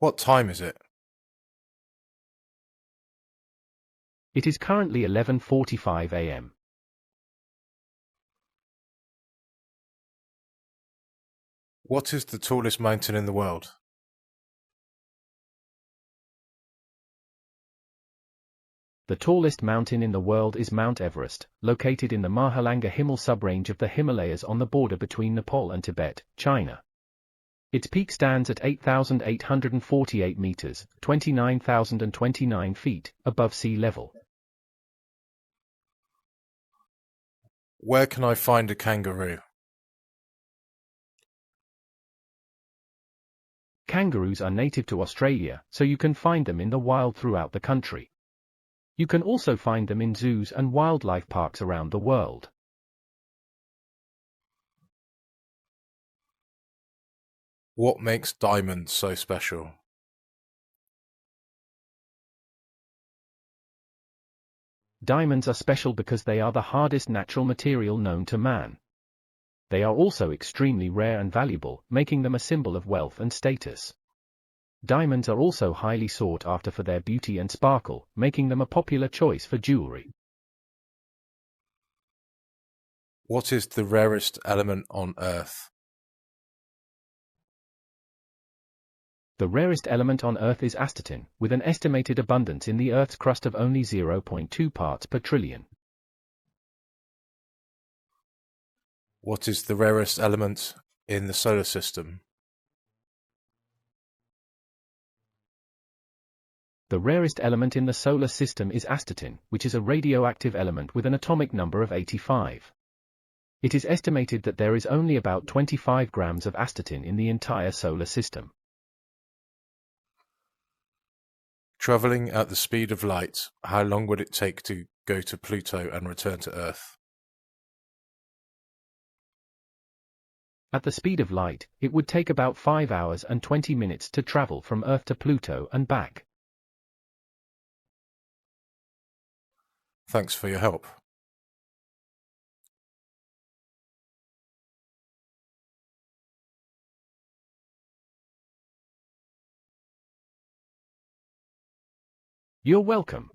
What time is it? It is currently 11:45 a.m. What is the tallest mountain in the world? The tallest mountain in the world is Mount Everest, located in the Mahalanga Himal subrange of the Himalayas on the border between Nepal and Tibet, China. Its peak stands at 8,848 meters, 29,029 feet, above sea level. Where can I find a kangaroo? Kangaroos are native to Australia, so you can find them in the wild throughout the country. You can also find them in zoos and wildlife parks around the world. What makes diamonds so special? Diamonds are special because they are the hardest natural material known to man. They are also extremely rare and valuable, making them a symbol of wealth and status. Diamonds are also highly sought after for their beauty and sparkle, making them a popular choice for jewelry. What is the rarest element on Earth? The rarest element on Earth is astatine, with an estimated abundance in the Earth's crust of only 0.2 parts per trillion. What is the rarest element in the solar system? The rarest element in the solar system is astatine, which is a radioactive element with an atomic number of 85. It is estimated that there is only about 25 grams of astatine in the entire solar system. Traveling at the speed of light, how long would it take to go to Pluto and return to Earth? At the speed of light, it would take about 5 hours and 20 minutes to travel from Earth to Pluto and back. Thanks for your help. You're welcome.